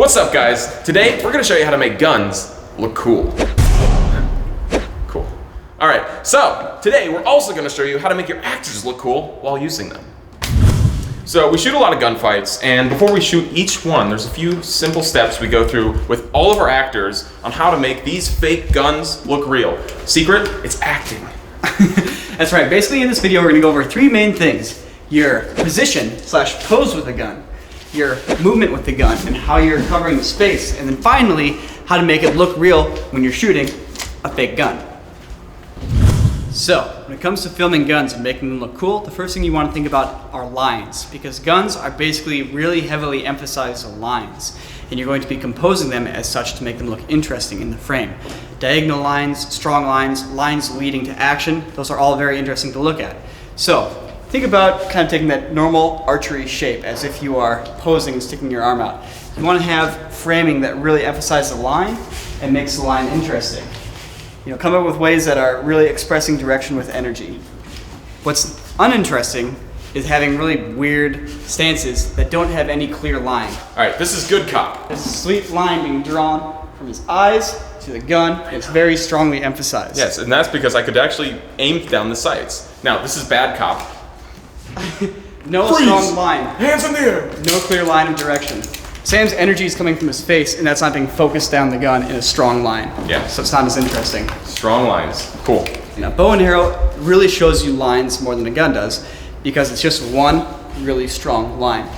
What's up, guys? Today, we're gonna show you how to make guns look cool. Cool. All right, so today we're also gonna show you how to make your actors look cool while using them. So we shoot a lot of gunfights, and before we shoot each one, there's a few simple steps we go through with all of our actors on how to make these fake guns look real. Secret, it's acting. That's right. Basically in this video, we're gonna go over three main things: your position / pose with the gun, your movement with the gun, and how you're covering the space, and then finally, how to make it look real when you're shooting a fake gun. So, when it comes to filming guns and making them look cool, the first thing you want to think about are lines, because guns are basically really heavily emphasized lines, and you're going to be composing them as such to make them look interesting in the frame. Diagonal lines, strong lines, lines leading to action, those are all very interesting to look at. So, think about kind of taking that normal archery shape as if you are posing and sticking your arm out. You want to have framing that really emphasizes the line and makes the line interesting. You know, come up with ways that are really expressing direction with energy. What's uninteresting is having really weird stances that don't have any clear line. All right, this is good cop. There's a sweet line being drawn from his eyes to the gun, and it's very strongly emphasized. Yes, and that's because I could actually aim down the sights. Now, this is bad cop. No Freeze! Strong line. Hands in the air! No clear line of direction. Sam's energy is coming from his face, and that's not being focused down the gun in a strong line. Yeah. So it's not as interesting. Strong lines. Cool. You know, bow and arrow really shows you lines more than a gun does, because it's just one really strong line.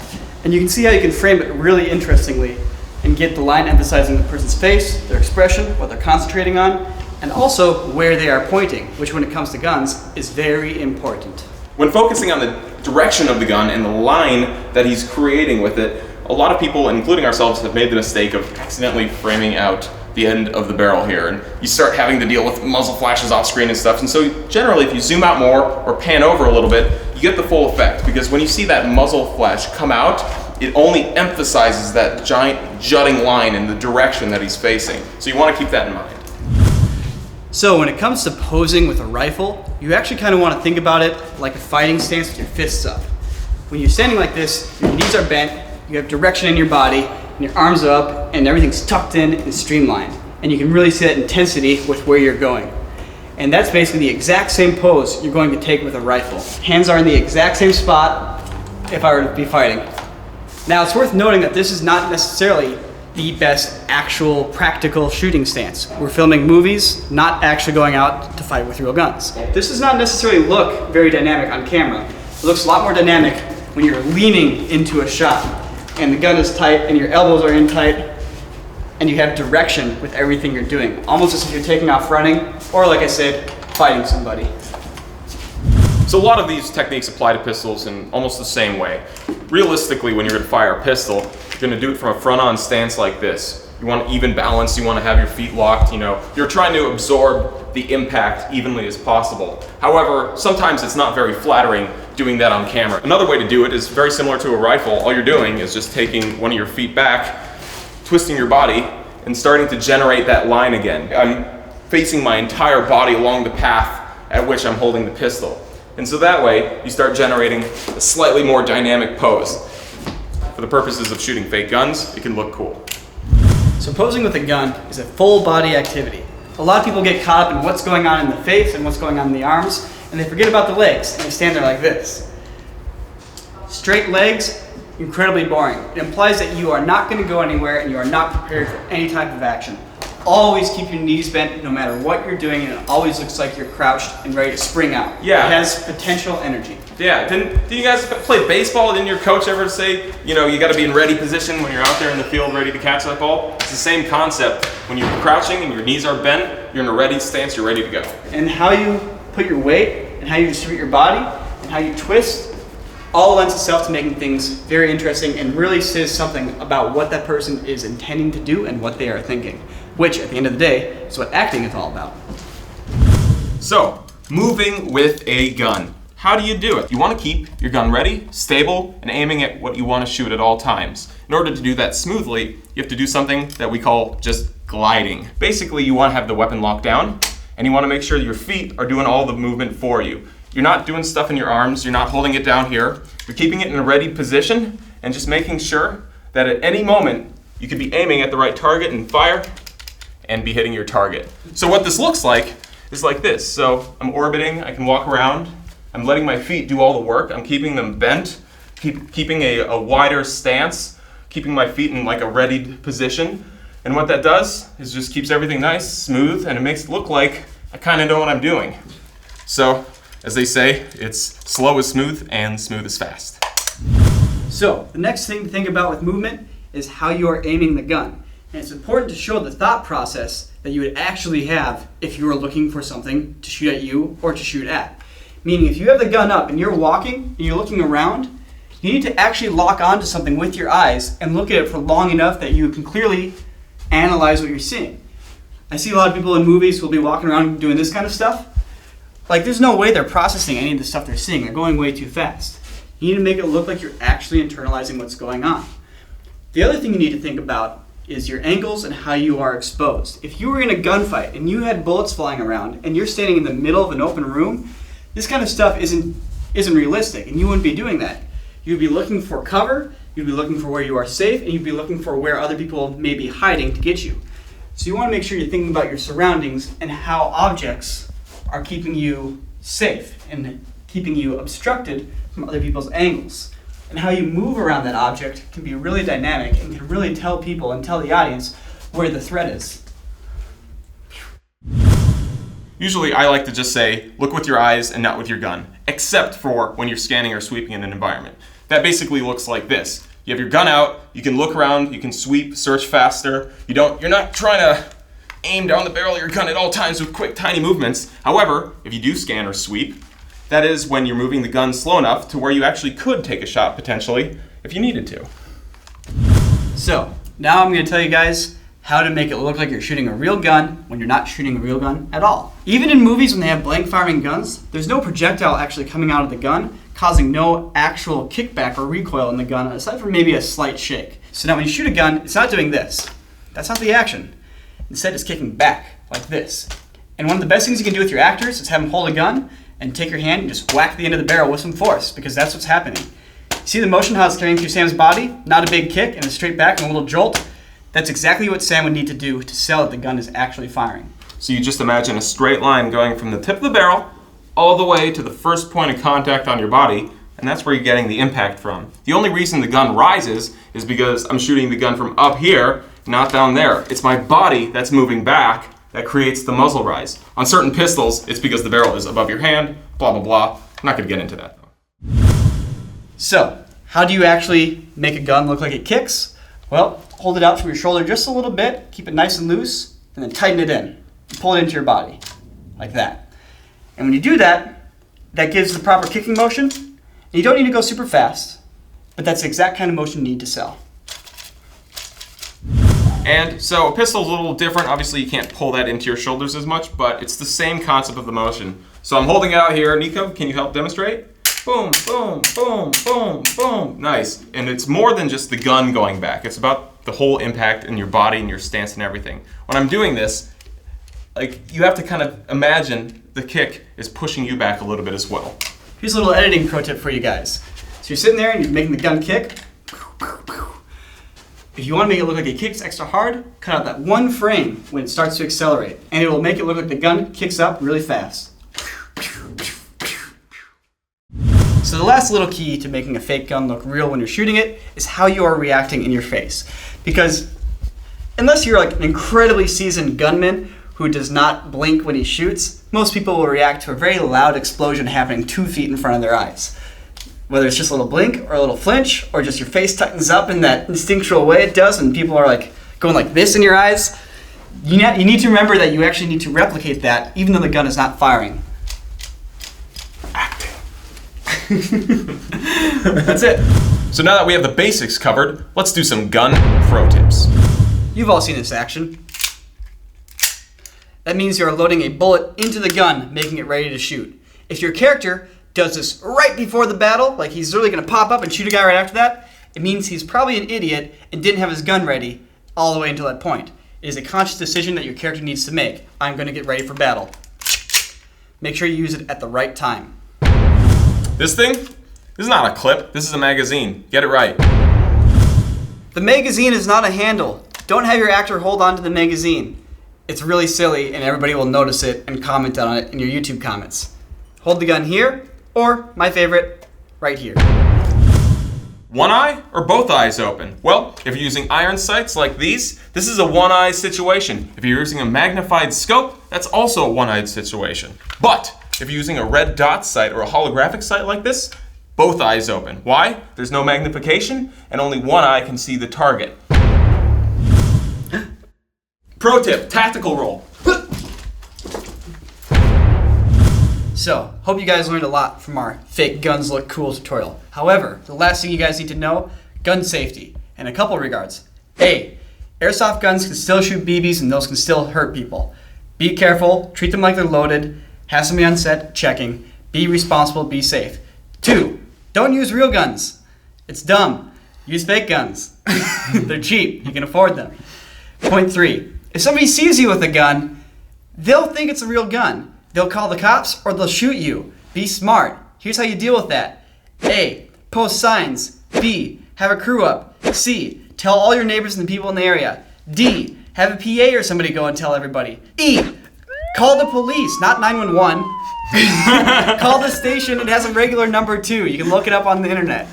And you can see how you can frame it really interestingly and get the line emphasizing the person's face, their expression, what they're concentrating on, and also where they are pointing, which when it comes to guns is very important. When focusing on the direction of the gun and the line that he's creating with it, a lot of people, including ourselves, have made the mistake of accidentally framing out the end of the barrel here, and you start having to deal with muzzle flashes off screen and stuff. And so generally, if you zoom out more or pan over a little bit, you get the full effect, because when you see that muzzle flash come out, it only emphasizes that giant jutting line in the direction that he's facing. So you want to keep that in mind. So when it comes to posing with a rifle, you actually kind of want to think about it like a fighting stance with your fists up. When you're standing like this, your knees are bent, you have direction in your body, and your arms are up, and everything's tucked in and streamlined. And you can really see that intensity with where you're going. And that's basically the exact same pose you're going to take with a rifle. Hands are in the exact same spot if I were to be fighting. Now it's worth noting that this is not necessarily the best actual practical shooting stance. We're filming movies, not actually going out to fight with real guns. This does not necessarily look very dynamic on camera. It looks a lot more dynamic when you're leaning into a shot and the gun is tight and your elbows are in tight and you have direction with everything you're doing. Almost as if you're taking off running or, like I said, fighting somebody. So a lot of these techniques apply to pistols in almost the same way. Realistically, when you're going to fire a pistol, you're going to do it from a front-on stance like this. You want even balance, you want to have your feet locked, you're trying to absorb the impact evenly as possible. However, sometimes it's not very flattering doing that on camera. Another way to do it is very similar to a rifle. All you're doing is just taking one of your feet back, twisting your body, and starting to generate that line again. I'm facing my entire body along the path at which I'm holding the pistol. And so that way, you start generating a slightly more dynamic pose. For the purposes of shooting fake guns, it can look cool. So posing with a gun is a full body activity. A lot of people get caught up in what's going on in the face and what's going on in the arms, and they forget about the legs, and they stand there like this. Straight legs, incredibly boring. It implies that you are not going to go anywhere and you are not prepared for any type of action. Always keep your knees bent no matter what you're doing, and it always looks like you're crouched and ready to spring out. Yeah. It has potential energy. Yeah, didn't you guys play baseball? Didn't your coach ever say, you got to be in ready position when you're out there in the field ready to catch that ball? It's the same concept. When you're crouching and your knees are bent, you're in a ready stance, you're ready to go. And how you put your weight and how you distribute your body and how you twist all lends itself to making things very interesting and really says something about what that person is intending to do and what they are thinking, which at the end of the day is what acting is all about. So, moving with a gun. How do you do it? You want to keep your gun ready, stable, and aiming at what you want to shoot at all times. In order to do that smoothly, you have to do something that we call just gliding. Basically, you want to have the weapon locked down, and you want to make sure your feet are doing all the movement for you. You're not doing stuff in your arms, you're not holding it down here. You're keeping it in a ready position and just making sure that at any moment you could be aiming at the right target and fire and be hitting your target. So what this looks like is like this. So I'm orbiting, I can walk around, I'm letting my feet do all the work, I'm keeping them bent, keeping a wider stance, keeping my feet in like a readied position. And what that does is just keeps everything nice, smooth, and it makes it look like I kind of know what I'm doing. So, as they say, it's slow is smooth and smooth is fast. So, the next thing to think about with movement is how you are aiming the gun. And it's important to show the thought process that you would actually have if you were looking for something to shoot at you or to shoot at. Meaning, if you have the gun up and you're walking and you're looking around, you need to actually lock onto something with your eyes and look at it for long enough that you can clearly analyze what you're seeing. I see a lot of people in movies who will be walking around doing this kind of stuff. Like, there's no way they're processing any of the stuff they're seeing. They're going way too fast. You need to make it look like you're actually internalizing what's going on. The other thing you need to think about is your angles and how you are exposed. If you were in a gunfight and you had bullets flying around and you're standing in the middle of an open room, this kind of stuff isn't realistic, and you wouldn't be doing that. You'd be looking for cover, you'd be looking for where you are safe, and you'd be looking for where other people may be hiding to get you. So you want to make sure you're thinking about your surroundings and how objects are keeping you safe and keeping you obstructed from other people's angles. And how you move around that object can be really dynamic and can really tell people and tell the audience where the threat is. Usually I like to just say, look with your eyes and not with your gun, except for when you're scanning or sweeping in an environment. That basically looks like this. You have your gun out, you can look around, you can sweep, search faster. You're not trying to aim down the barrel of your gun at all times with quick, tiny movements. However, if you do scan or sweep, that is when you're moving the gun slow enough to where you actually could take a shot potentially if you needed to. So, now I'm going to tell you guys how to make it look like you're shooting a real gun when you're not shooting a real gun at all. Even in movies when they have blank firing guns, there's no projectile actually coming out of the gun, causing no actual kickback or recoil in the gun, aside from maybe a slight shake. So now when you shoot a gun, it's not doing this. That's not the action. Instead, it's kicking back, like this. And one of the best things you can do with your actors is have them hold a gun and take your hand and just whack the end of the barrel with some force, because that's what's happening. See the motion, how it's carrying through Sam's body? Not a big kick and a straight back and a little jolt. That's exactly what Sam would need to do to sell that the gun is actually firing. So you just imagine a straight line going from the tip of the barrel all the way to the first point of contact on your body, and that's where you're getting the impact from. The only reason the gun rises is because I'm shooting the gun from up here, not down there. It's my body that's moving back that creates the muzzle rise. On certain pistols, it's because the barrel is above your hand, blah, blah, blah. I'm not gonna get into that though. So, how do you actually make a gun look like it kicks? Well, hold it out from your shoulder just a little bit, keep it nice and loose, and then tighten it in. Pull it into your body, like that. And when you do that, that gives the proper kicking motion. And you don't need to go super fast, but that's the exact kind of motion you need to sell. And so a pistol's a little different. Obviously you can't pull that into your shoulders as much, but it's the same concept of the motion. So I'm holding it out here. Nico, can you help demonstrate? Boom, boom, boom, boom, boom. Nice. And it's more than just the gun going back. It's about the whole impact in your body and your stance and everything. When I'm doing this, like, you have to kind of imagine the kick is pushing you back a little bit as well. Here's a little editing pro tip for you guys. So you're sitting there and you're making the gun kick. If you want to make it look like it kicks extra hard, cut out that one frame when it starts to accelerate, and it will make it look like the gun kicks up really fast. So the last little key to making a fake gun look real when you're shooting it is how you are reacting in your face. Because unless you're like an incredibly seasoned gunman who does not blink when he shoots, most people will react to a very loud explosion happening 2 feet in front of their eyes. Whether it's just a little blink or a little flinch or just your face tightens up in that instinctual way it does and people are like going like this in your eyes, you need to remember that you actually need to replicate that even though the gun is not firing. Acting. That's it. So now that we have the basics covered, let's do some gun pro tips. You've all seen this action. That means you are loading a bullet into the gun, making it ready to shoot. If your character does this right before the battle, like he's really going to pop up and shoot a guy right after that, it means he's probably an idiot and didn't have his gun ready all the way until that point. It is a conscious decision that your character needs to make. I'm going to get ready for battle. Make sure you use it at the right time. This thing, this is not a clip, this is a magazine. Get it right. The magazine is not a handle. Don't have your actor hold on to the magazine. It's really silly and everybody will notice it and comment on it in your YouTube comments. Hold the gun here, or my favorite, right here. One eye or both eyes open? Well, if you're using iron sights like these, this is a one-eye situation. If you're using a magnified scope, that's also a one-eyed situation. But if you're using a red dot sight or a holographic sight like this, both eyes open. Why? There's no magnification and only one eye can see the target. Pro tip, tactical roll. So, hope you guys learned a lot from our fake guns look cool tutorial. However, the last thing you guys need to know, gun safety, in a couple regards. A, airsoft guns can still shoot BBs and those can still hurt people. Be careful, treat them like they're loaded, have somebody on set checking, be responsible, be safe. 2, don't use real guns. It's dumb. Use fake guns. They're cheap, you can afford them. Point 3, if somebody sees you with a gun, they'll think it's a real gun. They'll call the cops or they'll shoot you. Be smart. Here's how you deal with that. A, post signs. B, have a crew up. C, tell all your neighbors and the people in the area. D, have a PA or somebody go and tell everybody. E, call the police, not 911. Call the station. It has a regular number too. You can look it up on the internet.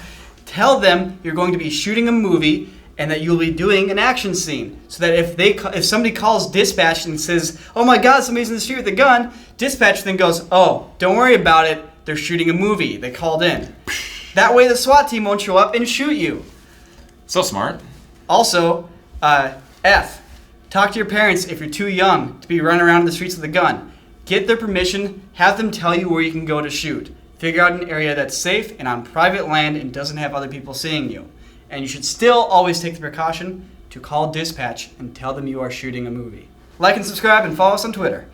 Tell them you're going to be shooting a movie and that you'll be doing an action scene, so that if somebody calls dispatch and says, "Oh my God, somebody's in the street with a gun," dispatch then goes, "Oh, don't worry about it. They're shooting a movie. They called in." That way, the SWAT team won't show up and shoot you. So smart. Also, F, talk to your parents if you're too young to be running around in the streets with a gun. Get their permission. Have them tell you where you can go to shoot. Figure out an area that's safe and on private land and doesn't have other people seeing you. And you should still always take the precaution to call dispatch and tell them you are shooting a movie. Like and subscribe and follow us on Twitter.